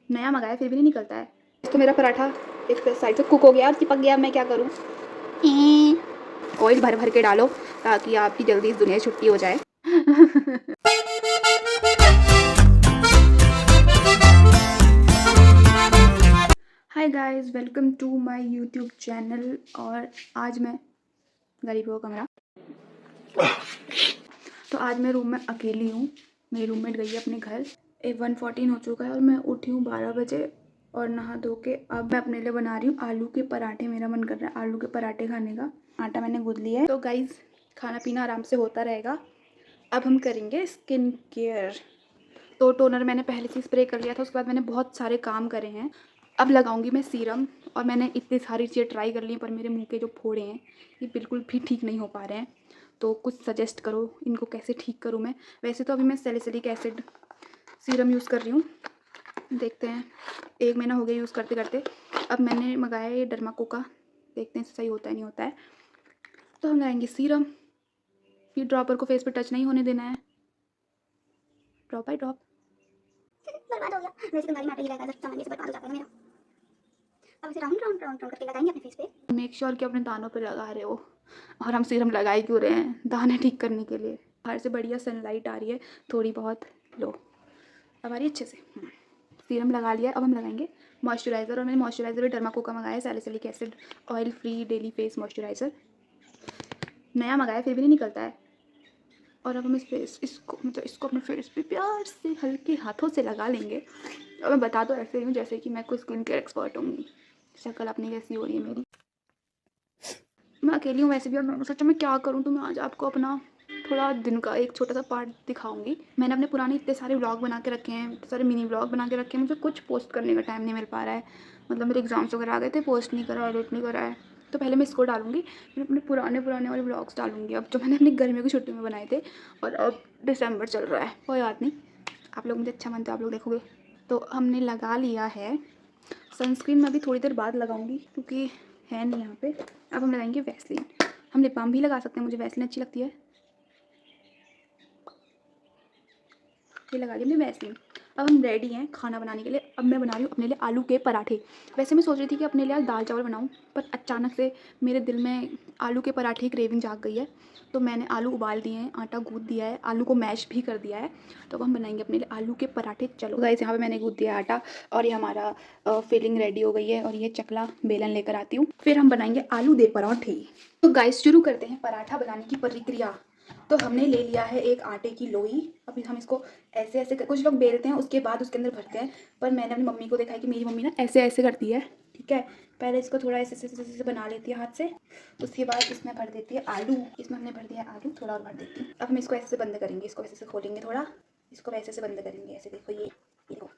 नया मंगाया फिर भी नहीं निकलता है। तो मेरा पराठा एक साइड से कुक हो गया और चिपक गया। अब मैं क्या करूँ? ऑयल भर भर के डालो ताकि आपकी जल्दी इस दुनिया से छुट्टी हो जाए। Hi guys, welcome to my YouTube channel. और आज मैं गरीबों का कमरा, तो आज मैं रूम में अकेली हूँ। मेरी रूममेट गई है अपने घर। 1:14 हो चुका है और मैं उठी हूँ 12 बजे और नहा धो के अब मैं अपने लिए बना रही हूँ आलू के पराठे। मेरा मन कर रहा है आलू के पराठे खाने का। आटा मैंने गूंथ लिया है। तो गाइस, खाना पीना आराम से होता रहेगा। अब हम करेंगे स्किन केयर। तो टोनर मैंने पहले से स्प्रे कर लिया था, उसके बाद मैंने बहुत सारे काम करे हैं। अब लगाऊंगी मैं सीरम। और मैंने इतनी सारी चीज़ें ट्राई कर ली हैं पर मेरे मुंह के जो फोड़े हैं ये बिल्कुल भी ठीक नहीं हो पा रहे हैं। तो कुछ सजेस्ट करो, इनको कैसे ठीक करूँ मैं। वैसे तो अभी मैं सैलिसिलिक एसिड सीरम यूज़ कर रही हूँ। देखते हैं, 1 महीना हो गया यूज़ करते करते। अब मैंने मंगाया ये डर्माकोका, देखते हैं सही होता है नहीं होता है। तो हम लगाएंगे सीरम। ये ड्रॉपर को फेस पे टच नहीं होने देना है, ड्रॉप बाय ड्रॉप। बर्बाद हो गया। वैसे तुम्हारी माता ही लगा सकता है, बर्बाद हो जाता है मेरा। अब इसे राउंड राउंड राउंड राउंड करके लगाएंगे अपने फेस पे। मेक श्योर कि अपने दानों पे लगा रहे हो। और हम सीरम लगाए क्यों रहे हैं? दाने ठीक करने के लिए। बाहर से बढ़िया सनलाइट आ रही है थोड़ी बहुत। लो, अब आ रही है अच्छे से। सीरम लगा लिया। अब हम लगाएंगे मॉइस्चराइज़र। और मैंने मॉइस्चराइज़र भी डर्माकोका मंगाया है, salicylic acid oil free daily face moisturiser. नया मंगाया फिर भी नहीं निकलता है। और अब हम इसको अपने फेस पे प्यार से हल्के हाथों से लगा लेंगे। और मैं बता तो ऐसे ही हूँ जैसे कि मैं कोई स्किन केयर एक्सपर्ट होंगी। शक्ल अपनी कैसी हो रही है मेरी। मैं अकेली हूँ वैसे भी, और मैं सोचा मैं क्या करूँ। तो मैं आज आपको अपना थोड़ा दिन का एक छोटा सा पार्ट दिखाऊंगी। मैंने अपने पुराने इतने सारे व्लॉग बना के रखे हैं, इतने सारे मिनी व्लॉग बना के रखे हैं। मुझे कुछ पोस्ट करने का टाइम नहीं मिल पा रहा है। मतलब मेरे एग्जाम्स वगैरह आ गए थे, पोस्ट नहीं करा, एडिट नहीं करा है। तो पहले मैं इसको डालूंगी, फिर अपने पुराने वाले व्लॉग्स डालूंगी अब जो मैंने अपनी गर्मियों की छुट्टी में बनाए थे। और अब दिसंबर चल रहा है, कोई बात नहीं, आप लोग मुझे अच्छा मानते हो, आप लोग देखोगे। तो हमने लगा लिया है। सनस्क्रीन मैं अभी थोड़ी देर बाद लगाऊंगी क्योंकि है नहीं यहाँ पे। अब हम लगाएंगे वैसलीन। हम लिप बाम भी लगा सकते हैं, मुझे वैसलीन अच्छी लगती है। ये लगा लिया हमने वैसलीन। अब हम रेडी हैं खाना बनाने के लिए। अब मैं बना रही हूँ अपने लिए आलू के पराठे। वैसे मैं सोच रही थी कि अपने लिए आज दाल चावल बनाऊँ, पर अचानक से मेरे दिल में आलू के पराठे की क्रेविंग जाग गई है। तो मैंने आलू उबाल दिए हैं, आटा गूँथ दिया है, आलू को मैश भी कर दिया है। तो अब हम बनाएंगे अपने लिए आलू के पराठे। चलो गाइस, यहाँ पे मैंने गूँथ दिया आटा और ये हमारा फिलिंग रेडी हो गई है। और ये चकला बेलन लेकर आती हूँ, फिर हम बनाएंगे आलू दे पराठे। तो गाइस, शुरू करते हैं पराठा बनाने की प्रक्रिया। तो हमने ले लिया है एक आटे की लोई। अभी हम इसको ऐसे ऐसे कुछ लोग बेलते हैं उसके बाद उसके अंदर भरते हैं, पर मैंने अपनी मम्मी को देखा है कि मेरी मम्मी ना ऐसे ऐसे करती है। ठीक है, पहले इसको थोड़ा ऐसे ऐसे ऐसे बना लेती है हाथ से। उसके बाद इसमें भर देती है आलू। इसमें हमने भर दिया आलू, थोड़ा और भर देती हूँ। अब हम इसको ऐसे से बंद करेंगे, इसको ऐसे से खोलेंगे थोड़ा, इसको वैसे से बंद करेंगे ऐसे। देखो ये देखो,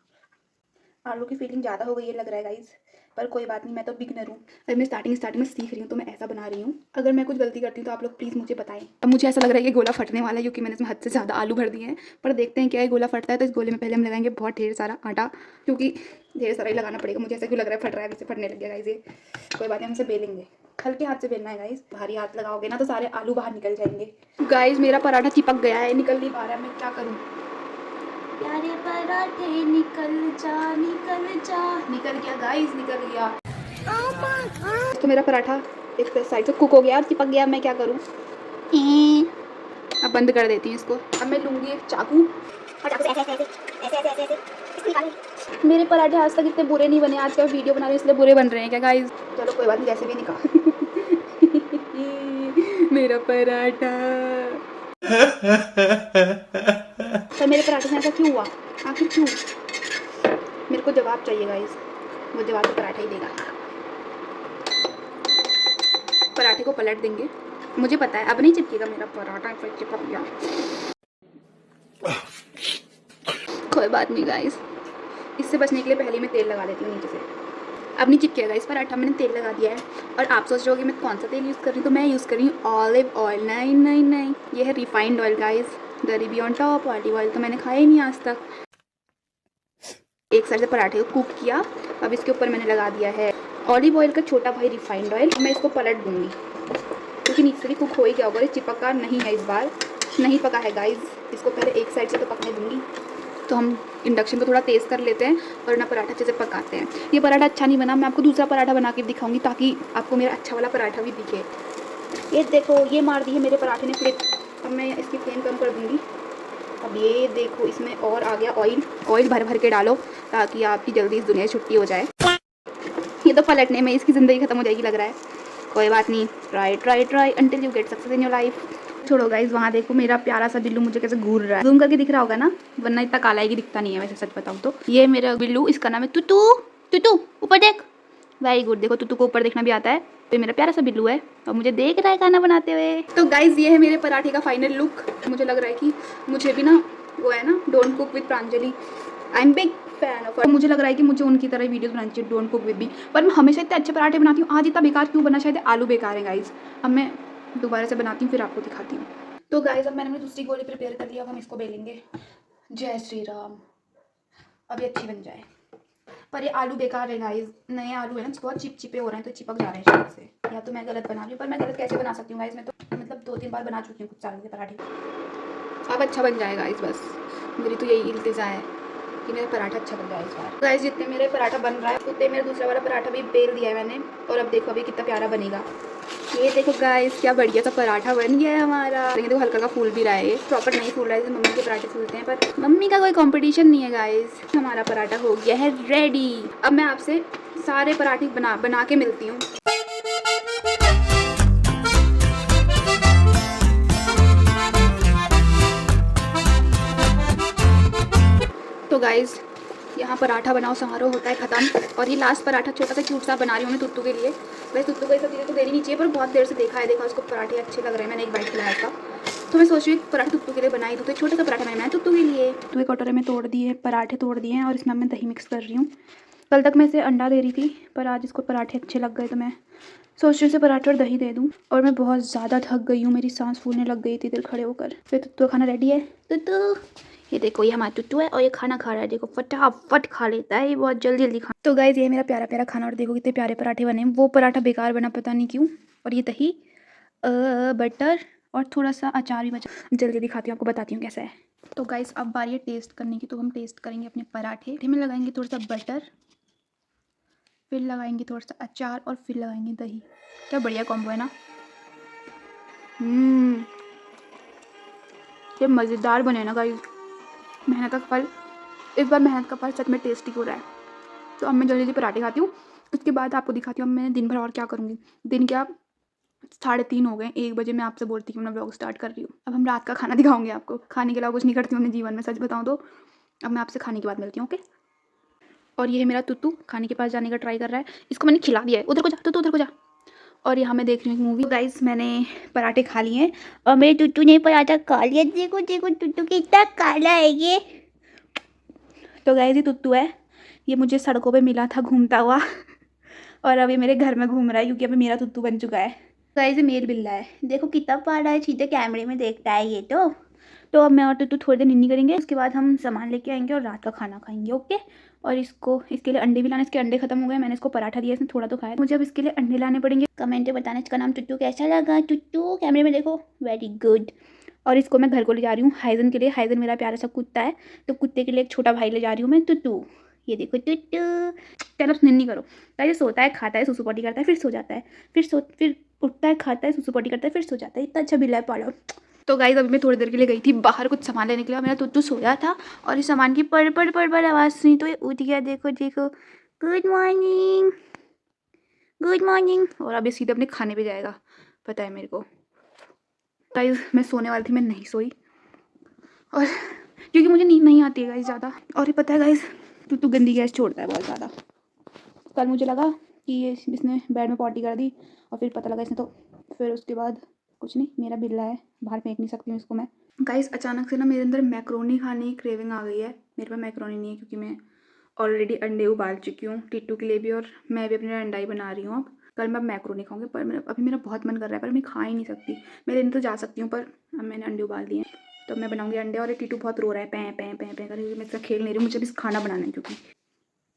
आलू की फीलिंग ज़्यादा हो गई है लग रहा है गाइस, पर कोई बात नहीं, मैं तो बिगनर हूँ। अभी मैं स्टार्टिंग में सीख रही हूँ, तो मैं ऐसा बना रही हूँ। अगर मैं कुछ गलती करती हूँ तो आप लोग प्लीज़ मुझे बताएं। अब मुझे ऐसा लग रहा है कि गोला फटने वाला है क्योंकि मैंने इसमें हद से ज़्यादा आलू भर दिए हैं। पर देखते हैं क्या है, गोला फटता है तो इस गोले में पहले हम लगाएंगे बहुत ढेर सारा आटा, क्योंकि ढेर सारा ही लगाना पड़ेगा। मुझे ऐसा क्यों लग रहा है फट रहा है, वैसे फटने लग गया गाइस ये। कोई बात नहीं, हमसे बेलेंगे, हल्के हाथ से बेलना है गाइस। भारी हाथ लगाओगे ना तो सारे आलू बाहर निकल जाएंगे। गाइस, मेरा पराठा चिपक गया है, निकल नहीं पा रहा है, मैं क्या करूँ? प्यारे पराठे निकल जा निकल जा। निकल गया गाइस, निकल गया। तो मेरा पराठा एक साइड से कुक हो गया और चिपक गया। मैं क्या करूँ? अब बंद कर देती हूँ इसको। अब मैं लूँगी एक चाकू और चाकू से ऐसे ऐसे ऐसे ऐसे ऐसे ऐसे ऐसे इसको निकालेंगे। मेरे पराठे आज तक इतने बुरे नहीं बने, आज का वीडियो बना रही हूँ इसलिए बुरे बन रहे हैं क्या गाइस? चलो कोई बात नहीं, जैसे भी निकाल। मेरा पराठा। पर मेरे पराठे से ऐसा क्यों हुआ? आखिर क्यों? मेरे को जवाब चाहिए गाइस, वो जवाब तो पराठा ही देगा। पराठे को पलट देंगे, मुझे पता है अब नहीं चिपकेगा मेरा पराठा, फिर चिपक गया। कोई बात नहीं गाइस, इससे बचने के लिए पहले मैं तेल लगा देती हूँ नीचे से। अब नहीं चिपकेगा इस पराठा, मैंने तेल लगा दिया है। और आप सोच रहे हो कि मैं कौन सा तेल यूज़ कर रही हूँ, तो मैं यूज़ कर रही हूँ ऑलिव ऑयल। नहीं नहीं नहीं, ये है रिफाइंड ऑयल गाइस। गरीबी ऑन टॉप। ऑलिव ऑयल तो मैंने खाया ही नहीं आज तक। एक साइड से पराठे को कुक किया, अब इसके ऊपर मैंने लगा दिया है ऑलिव ऑयल का छोटा भाई रिफाइंड ऑयल। मैं इसको पलट दूंगी क्योंकि नीचे से भी कुक हो ही गया होगा। ये चिपका नहीं है इस बार, नहीं पका है गाइस। इसको पहले एक साइड से तो पकने दूंगी। तो हम इंडक्शन को थोड़ा तेज़ कर लेते हैं और अपना पराठा अच्छे से पकाते हैं। ये पराठा अच्छा नहीं बना, मैं आपको दूसरा पराठा बना के दिखाऊंगी ताकि आपको मेरा अच्छा वाला पराठा भी दिखे। ये देखो, ये मार दी है मेरे पराठे ने फ्लिप। अब मैं इसकी फ्लेम कम कर दूँगी। अब ये देखो, इसमें और आ गया ऑयल। ऑयल भर भर के डालो ताकि आपकी जल्दी इस दुनिया से छुट्टी हो जाए। ये तो पलटने में इसकी ज़िंदगी ख़त्म हो जाएगी लग रहा है। कोई बात नहीं, try try try until you get success in your life. छोड़ो गाइस, वहाँ देखो मेरा प्यारा सा बिल्लू मुझे कैसे घूर रहा है। जूम करके दिख रहा होगा ना, वरना इतना काला है कि दिखता नहीं है वैसे, सच बताऊँ तो। ये मेरा बिल्लू, इसका नाम है तुतू। तुतू ऊपर देख। वेरी गुड, देखो तुतू को ऊपर देखना भी आता है। तो मेरा प्यारा सा बिल्लू है और मुझे देख रहा है खाना बनाते हुए। तो गाइज ये है मेरे पराठे का फाइनल लुक। मुझे लग रहा है कि मुझे भी ना, वो है ना don't cook with Pranjali, I am big fan of. मुझे लग रहा है कि मुझे उनकी तरह वीडियोस बनानी चाहिए, डोंट कुक विद मी। पर मैं हमेशा इतने अच्छे पराठे बनाती हूँ, आज इतना बेकार क्यों बना? शायद आलू बेकार है गाइज। अब मैं दोबारा से बनाती हूँ, फिर आपको दिखाती हूँ। तो गाइज अब मैंने अपनी दूसरी गोली प्रिपेयर कर लिया, अब हम इसको बेलेंगे। जय श्री राम। अब ये अच्छी बन जाए। पर ये आलू बेकार है गाइज, नए आलू है ना, बहुत चिपचिपे हो रहे हैं, तो चिपक जा रहे हैं शायद से, या तो मैं गलत बना रही हूँ। पर मैं गलत कैसे बना सकती हूँ गाइज? मैं तो मतलब 2-3 बार बना चुकी हूँ कुछ सालों के पराठे। अब अच्छा बन जाएगा गाइज, बस मेरी तो यही इल्तिजा है कि मेरा पराठा अच्छा बन जाए इस बार। गाइस जितने मेरे पराठा बन रहा है उतने मेरा दूसरा वाला पराठा भी बेल दिया है मैंने, और अब देखो अभी कितना प्यारा बनेगा। ये देखो गाइस, क्या बढ़िया सा पराठा बन गया है हमारा। देखिए तो हल्का का फूल भी रहा है, ये प्रॉपर नहीं फूल रहा है जैसे मम्मी के पराठे फूलते हैं, पर मम्मी का कोई कंपटीशन नहीं है गाइस। हमारा पराठा हो गया है रेडी। अब मैं आपसे सारे पराठे बना के मिलती हूँ। तो गाइज़ यहाँ पराठा बनाओ समारोह होता है ख़त्म, और ये लास्ट पराठा छोटा सा क्यूट सा बना रही हूँ मैं तुत्तू के लिए। वैसे तुत्तू को ये सब चीज़ें तो देनी नहीं चाहिए, पर बहुत देर से देखा है, देखा उसको पराठे अच्छे लग रहे हैं, मैंने एक बाइट खिलाया था, तो मैं सोच रही हूँ पराठा तुत्तू के लिए बनाई दूँ। तो छोटा सा पराठा मैंने बनाया तुत्तू के लिए। तो एक कटोरे में तोड़ दिए पराठे, तोड़ दिए हैं, और इसमें मैं दही मिक्स कर रही हूँ। कल तक मैं इसे अंडा दे रही थी, पर आज इसको पराठे अच्छे लग गए, तो मैं सोच रही हूँ इसे पराठे और दही दे दूँ। और मैं बहुत ज़्यादा थक गई हूँ, मेरी सांस फूलने लग गई थी इधर खड़े होकर। फिर तुत्तू खाना रेडी है। तुत्तू, ये देखो ये हमारा टुट्टू है और ये खाना खा रहा है, देखो फटाफट खा लेता है ये, बहुत जल्दी जल्दी खा। तो गाइज ये मेरा प्यारा प्यारा खाना, और देखो कितने प्यारे पराठे बने। वो पराठा बेकार बना पता नहीं क्यों, और ये दही बटर और थोड़ा सा अचार भी बचा। जल्दी दिखाती हूँ आपको, बताती हूँ कैसा है। तो गाइज अब बारी है टेस्ट करने की, तो हम टेस्ट करेंगे अपने पराठे में लगाएंगे थोड़ा सा बटर, फिर लगाएंगे थोड़ा सा अचार, और फिर लगाएंगे दही। क्या बढ़िया कॉम्बो है ना। ये मज़ेदार बने ना गाइज, मेहनत का फल, इस बार मेहनत का फल सच में टेस्टी हो रहा है। तो अब मैं जल्दी जल्दी पराठे खाती हूँ, उसके बाद आपको दिखाती हूँ अब मैं दिन भर और क्या करूँगी। दिन क्या, 3:30 हो गए, 1 बजे मैं आपसे बोलती हूँ मैं व्लॉग स्टार्ट कर रही हूँ। अब हम रात का खाना दिखाऊंगे आपको। खाने के अलावा कुछ नहीं करती हूँ अपने जीवन में, सच बताऊँ तो। अब मैं आपसे खाने के बाद मिलती हूँ, ओके। और ये है मेरा तुत्तू, खाने के पास जाने का ट्राई कर रहा है, इसको मैंने खिला दिया है। उधर को जा तुत्तू, उधर को जा। और यहाँ मैं देख रही हूँ मूवी। गाइस मैंने पराठे खा लिए हैं और मेरे टुट्टू ने पराठा खा लिया। देखो देखो टुट्टू कितना काला है ये। तो गाइस ये टुट्टू है, ये मुझे सड़कों पे मिला था घूमता हुआ और अभी मेरे घर में घूम रहा है, क्योंकि अभी मेरा टुट्टू बन चुका है। गाइस ये मेल बिल्ला है, देखो कितना प्यारा है, सीधे कैमरे में देखता है ये तो अब मैं और टुट्टू थोड़ी देर निन्नी करेंगे, उसके बाद हम सामान लेके आएंगे और रात का खाना खाएंगे, ओके। और इसके लिए अंडे भी लाने, इसके अंडे खत्म हो गए, मैंने इसको पराठा दिया, इसने थोड़ा तो खाया, मुझे अब इसके लिए अंडे लाने पड़ेंगे। कमेंट में बताना इसका नाम टुट्टू कैसा लगा। टुट्टू कैमरे में देखो, वेरी गुड। और इसको मैं घर को ले जा रही हूँ हाइजन के लिए। हाइजन मेरा प्यारा सा कुत्ता है, तो कुत्ते के लिए एक छोटा भाई ले जा रही हूँ मैं, टुट्टू। ये देखो टुट्टू। चलो निन्नी करो। ये सोता है, खाता है, सुसु पोटी करता है, फिर सो जाता है, फिर उठता है, खाता है, सुसु पोटी करता है, फिर सो जाता है। इतना अच्छा बिल्ला है पाला। तो गाइस अभी मैं थोड़ी देर के लिए गई थी बाहर कुछ सामान लेने के लिए। मेरा टुट्टू सोया था और इस सामान की पड़ आवाज़ सुनी तो ये उठ गया। देखो देखो, गुड मॉर्निंग गुड मॉर्निंग। और अभी सीधे अपने खाने पे जाएगा, पता है मेरे को। गाइस मैं सोने वाली थी, मैं नहीं सोई, और क्योंकि मुझे नींद नहीं आती है गाइस ज़्यादा। और ये पता है गाइस, टुट्टू गंदी गैस छोड़ता है बहुत ज़्यादा। कल मुझे लगा कि ये इसने बेड में पॉटी कर दी, और फिर पता लगा इसने, तो फिर उसके बाद कुछ नहीं, मेरा बिल्ला है, बाहर फेंक नहीं सकती हूँ इसको मैं। गाइस अचानक से ना मेरे अंदर मैक्रोनी खाने की क्रेविंग आ गई है। मेरे पास मैक्रोनी नहीं है, क्योंकि मैं ऑलरेडी अंडे उबाल चुकी हूँ टिट्टू के लिए भी, और मैं भी अपने अंडा ही बना रही हूँ। अब कल मैं मैक्रोनी खाऊंगी, पर अभी मेरा बहुत मन कर रहा है, पर मैं खा ही नहीं सकती। मैं लेने तो जा सकती हूँ, पर अब मैंने अंडे उबाल दिए हैं, तो मैं बनाऊंगी अंडे। और ये टिट्टू बहुत रो रहा है, पैं पैं पैं पैं करके, मैं इसका खेल नहीं रही हूँ, मुझे भी खाना बनाना है क्योंकि।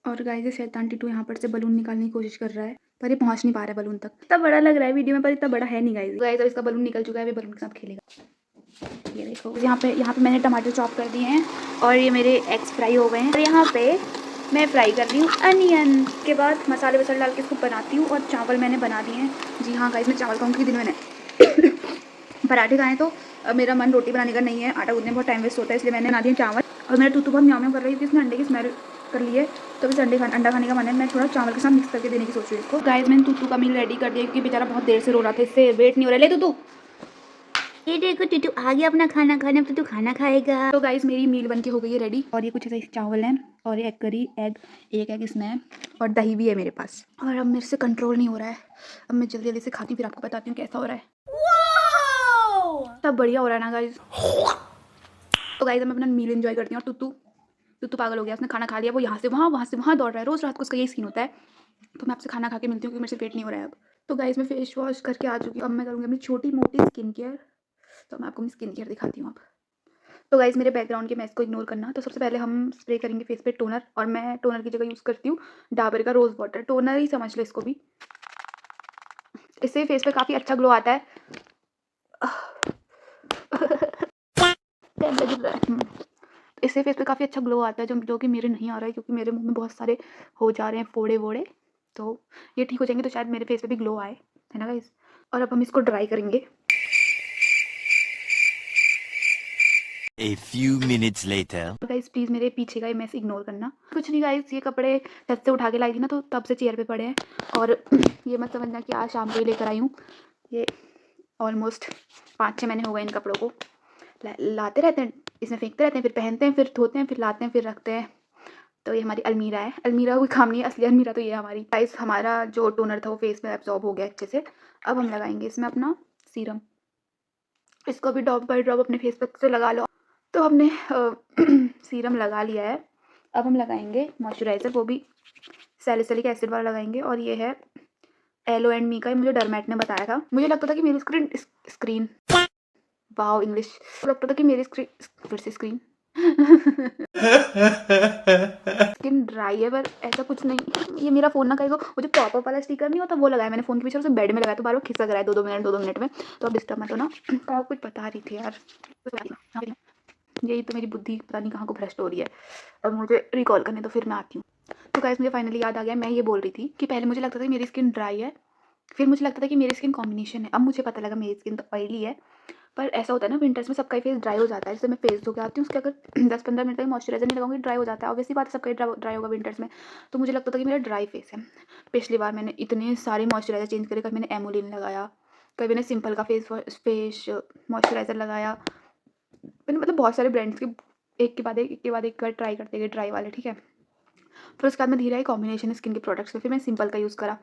और गाइस ये शैतान टिट्टू यहाँ पर से बलून निकालने की कोशिश कर रहा है, पर ये पहुँच नहीं पा रहा है बलून तक। इतना बड़ा लग रहा है वीडियो में, पर इतना बड़ा है नहीं गाइस। गाइस अब इसका बलून निकल चुका है, अभी बलून के साथ खेलेगा। ये देखो यहाँ पे मैंने टमाटर चॉप कर दिए हैं और ये मेरे एग्स फ्राई हो गए हैं। और यहाँ पे मैं फ्राई कर रही हूँ अनियन। के बाद मसाले वसाले डाल के इसको बनाती हूँ। और चावल मैंने बना दिए हैं। जी हाँ गाइस, मैं चावल खाऊंगी क्योंकि दिन मैंने पराठे खाएँ तो अब मेरा मन रोटी बनाने का नहीं है। आटा गूंदने में बहुत टाइम वेस्ट होता है, इसलिए मैंने बना दिए चावल। और मेरा टूटू बहुत म्याऊं म्याऊं कर रही है क्योंकि इसने अंडे की स्मेल कर ली है, तो अभी अंडा खाने का मन है। मैं थोड़ा चावल के साथ मिक्स करके देने की सोच रही हूँ इसको। गाइस मैंने टूटू का मील रेडी कर दिया क्योंकि बेचारा बहुत देर से रो रहा था, इससे वेट नहीं हो रहा। ले टूटू, ये देखो टूटू आ गया अपना खाना खाने। टूटू खाना खाएगा। तो गाइस मेरी मील बनके हो गई है रेडी। और ये कुछ ऐसे चावल हैं और ये एग करी, एक एग इसमें है और दही भी है मेरे पास। और अब मेरे से कंट्रोल नहीं हो रहा है। अब मैं जल्दी जल्दी से खाती हूँ, फिर आपको बताती हूँ कैसा हो रहा है। सब बढ़िया हो रहा है ना गाइस। तो गाइस मैं अपना मील एंजॉय करती हूँ। और टूटू पागल हो गया, उसने खाना खा लिया। वो यहाँ से वहाँ दौड़ रहा है। रोज रात को उसका यही सीन होता है। तो मैं आपसे खाना खा के मिलती हूँ क्योंकि मेरे से पेट नहीं हो रहा है अब। तो गाइस मैं फेस वॉश करके आ चुकी हूँ। अब मैं करूँगी अपनी छोटी मोटी स्किन केयर। तो मैं आपको अपनी स्किन केयर दिखाती हूँ अब। तो गाइस मेरे बैकग्राउंड के मैस को इग्नोर करना। तो सबसे पहले हम स्प्रे करेंगे फेस पे टोनर। और मैं टोनर की जगह यूज़ करती हूँ डाबर का रोज़ वाटर। टोनर ही समझ लो इसको भी। इससे फेस पे काफ़ी अच्छा ग्लो आता है। इससे फेस पे काफ़ी अच्छा ग्लो आता है जो कि मेरे नहीं आ रहा है क्योंकि मेरे मुंह में बहुत सारे हो जा रहे हैं फोड़े वोड़े। तो ये ठीक हो जाएंगे तो शायद मेरे फेस पे भी ग्लो आए, है ना गाइस। और अब हम इसको ड्राई करेंगे। A few minutes later. Guys please मेरे पीछे का ये मैस इग्नोर करना। कुछ नहीं गाइस, ये कपड़े छत से उठा के लाई थी ना, तो तब से चेयर पे पड़े हैं। और ये मत समझना कि आज शाम को ही लेकर आई हूँ। ये ऑलमोस्ट 5-6 महीने हो गए इन कपड़ों को। लाते रहते हैं, इसमें फेंकते रहते हैं, फिर पहनते हैं, फिर धोते हैं, फिर लाते हैं, फिर रखते हैं। तो ये हमारी अलमीरा है। अलमीरा कोई काम नहीं है, असली अलमीरा तो ये है हमारी। गाइस हमारा जो टोनर था वो फेस में एब्जॉर्ब हो गया अच्छे से। अब हम लगाएंगे इसमें अपना सीरम। इसको भी ड्रॉप बाय ड्रॉप अपने फेस पे से लगा लो। तो हमने सीरम लगा लिया है। अब हम लगाएंगे मॉइस्चराइज़र, वो भी सैलिसिलिक एसिड वाला लगाएंगे। और ये है एलो एंड मी का। मुझे डरमैट ने बताया था। मुझे लगता था कि मेरी स्क्रीन वाओ इंग्लिश, लगता था कि मेरी स्क्रीन स्किन ड्राई है, पर ऐसा कुछ नहीं। ये मेरा फ़ोन ना कहीं वो जो पॉपअप वाला स्टिकर नहीं होता वो लगाया मैंने फ़ोन के पीछे, उसे बेड में लगाया तो बार बार खिसक रहा है 2-2 मिनट में। तो अब डिस्टर्ब मत हो ना। क्या कुछ बता रही थी यार, यही तो मेरी बुद्धि पता नहीं कहाँ को भ्रष्ट हो रही है। अब मुझे रिकॉल करने तो फिर मैं आती हूँ। तो गाइस मुझे फाइनली याद आ गया, मैं ये बोल रही थी कि पहले मुझे लगता था कि मेरी स्किन ड्राई है, फिर मुझे लगता था कि मेरी स्किन कॉम्बिनेशन है। अब मुझे पता लगा मेरी स्किन तो ऑयली है। पर ऐसा होता है ना, विंटर्स में सबका फेस ड्राई हो जाता है। जैसे मैं फेस धो के आती हूँ, उसके अगर 10-15 मिनट तक मॉइस्चराइजर नहीं लगाऊंगी ड्राई हो जाता है। ऑब्वियसली बात है, सबका ड्राई होगा विंटर्स में। तो मुझे लगता था कि मेरा ड्राई फेस है। पिछली बार मैंने इतने सारे मॉइस्चराइजर चेंज करे। कभी मैंने एमोलिन लगाया, कभी मैंने सिंपल का फेस मॉइस्चराइज़र लगाया। मैंने मतलब बहुत सारे ब्रांड्स के एक के बाद एक बार ट्राई करते गए ड्राई वाले, ठीक है। फिर उसके बाद मैं धीरे कॉम्बिनेशन स्किन के प्रोडक्ट्स में फिर मैं सिंपल का यूज़ करा।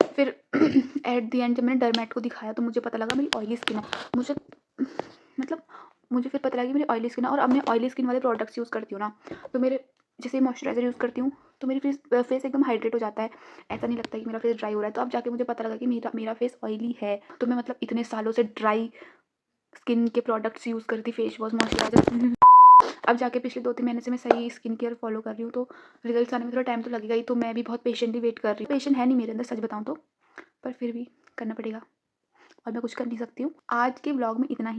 फिर एट द एंड जब मैंने डरमैट को दिखाया तो मुझे पता लगा मेरी ऑयली स्किन है। मुझे फिर पता लगा कि मेरी ऑयली स्किन है। और अब मैं ऑयली स्किन वाले प्रोडक्ट्स यूज़ करती हूँ ना, तो मेरे जैसे मॉइस्चराइज़र यूज़ करती हूँ तो मेरी फेस एकदम हाइड्रेट हो जाता है। ऐसा नहीं लगता कि मेरा फेस ड्राई हो रहा है। तो अब जाके मुझे पता लगा कि मेरा फेस ऑयली है। तो मैं मतलब इतने सालों से ड्राई स्किन के प्रोडक्ट्स यूज़ करती, फेस वॉश मॉइस्चराइज़र। अब जाके पिछले 2-3 महीने से मैं सही स्किन केयर फॉलो कर रही हूँ। तो रिजल्ट्स आने में थोड़ा टाइम तो लगेगा ही। तो मैं भी बहुत पेशेंटली वेट कर रही हूँ। पेशेंट है नहीं मेरे अंदर सच बताऊँ तो, पर फिर भी करना पड़ेगा और मैं कुछ कर नहीं सकती हूँ। आज के ब्लॉग में इतना ही।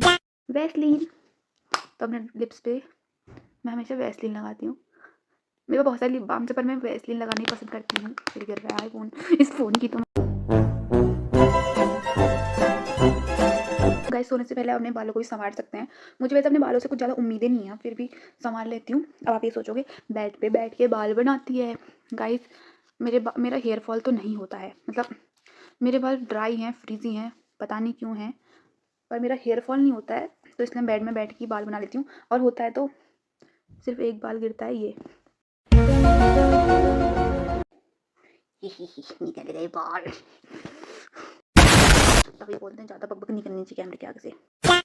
वैसलीन, तो अपने लिप्स पे मैं हमेशा वैसलीन लगाती हूँ। मेरे को बहुत सारे लिप बाम से, पर मैं वैसलीन लगाना ही पसंद करती हूँ। फिर गिर रहा है फ़ोन, इस फ़ोन की तो। गाइस सोने से पहले अपने बालों को भी संवार सकते हैं। मुझे वैसे अपने बालों से कुछ ज़्यादा उम्मीदें नहीं है, फिर भी संवार लेती हूँ। अब आप ये सोचोगे बेड पे बैठ के बाल बनाती है। गाइस मेरा हेयर फॉल तो नहीं होता है, मतलब मेरे बाल ड्राई हैं, फ्रीजी हैं, पता नहीं क्यों हैं, पर मेरा हेयर फॉल नहीं होता है। तो इसलिए बेड में बैठ के बाल बना लेती हूँ। और होता है तो सिर्फ एक बाल गिरता है, ये निकल गए बाल। तभी बोलते हैं ज़्यादा बकबक नहीं करनी चाहिए कैमरे के आगे से।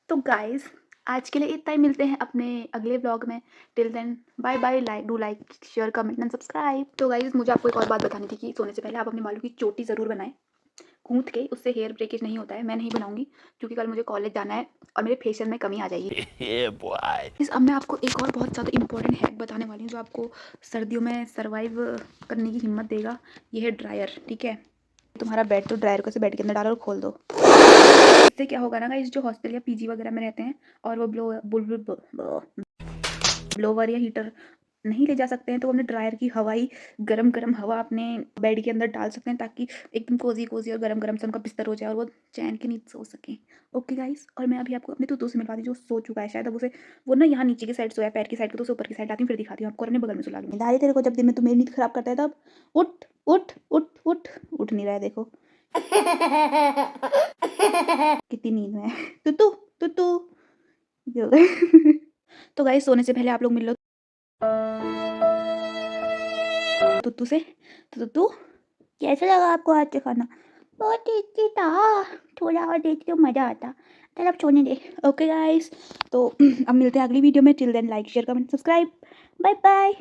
तो गाइस आज के लिए इतना ही। मिलते हैं अपने अगले व्लॉग में। Till then bye bye. Like share comment and subscribe. तो गाइस मुझे आपको एक और बात बतानी थी कि सोने से पहले आप अपने बालों की चोटी ज़रूर बनाएं गूंथ के। उससे हेयर ब्रेकेज नहीं होता है। मैं नहीं बनाऊंगी क्योंकि कल मुझे कॉलेज जाना है और मेरे फेशियल में कमी आ जाएगी। Yeah, boy. अब मैं आपको एक और बहुत ज़्यादा इंपॉर्टेंट हैक बताने वाली हूँ जो आपको सर्दियों में सर्वाइव करने की हिम्मत देगा। ये है ड्रायर, ठीक है। तुम्हारा बेड तो ड्रायर को से बेड के अंदर डालो और खोल दो। इससे क्या होगा ना गाइस, जो हॉस्टल या पीजी वगैरह में रहते हैं और वो ब्लोवर या हीटर नहीं ले जा सकते हैं, तो वो अपने ड्रायर की हवा ही गरम गरम हवा अपने बेड के अंदर डाल सकते हैं, ताकि एकदम कोजी कोजी और गरम गरम से उनका बिस्तर हो जाए और वो चैन की नींद सो सकें। ओके गाइस, और मैं अभी आपको अपने तूतू से मिलवा दी, जो सो चुका है शायद। अब उसे वो ना यहाँ नीचे की साइड सोया, पैर की साइड को, तो उसे ऊपर की साइड आती हूँ, फिर दिखाती हूँ आपको, और अपने बगल में सुला लूँगी। दारी तेरे को जब दिन में तू मेरी नींद खराब करता है तब। उठ उठ उठ उठ उठ नहीं रहा है, देखो कितनी नींद में है। तुतू तुतू ये हो गया। तो गाइस, सोने से पहले आप लोग मिल लो तुत्तू से। तो तुत्तू, कैसा लगा आपको आज का खाना? बहुत टेस्टी था, थोड़ा और देती तो मज़ा आता। चल अब सोने दे। ओके गाइस, तो अब मिलते हैं अगली वीडियो में। Till then like share comment subscribe, bye bye.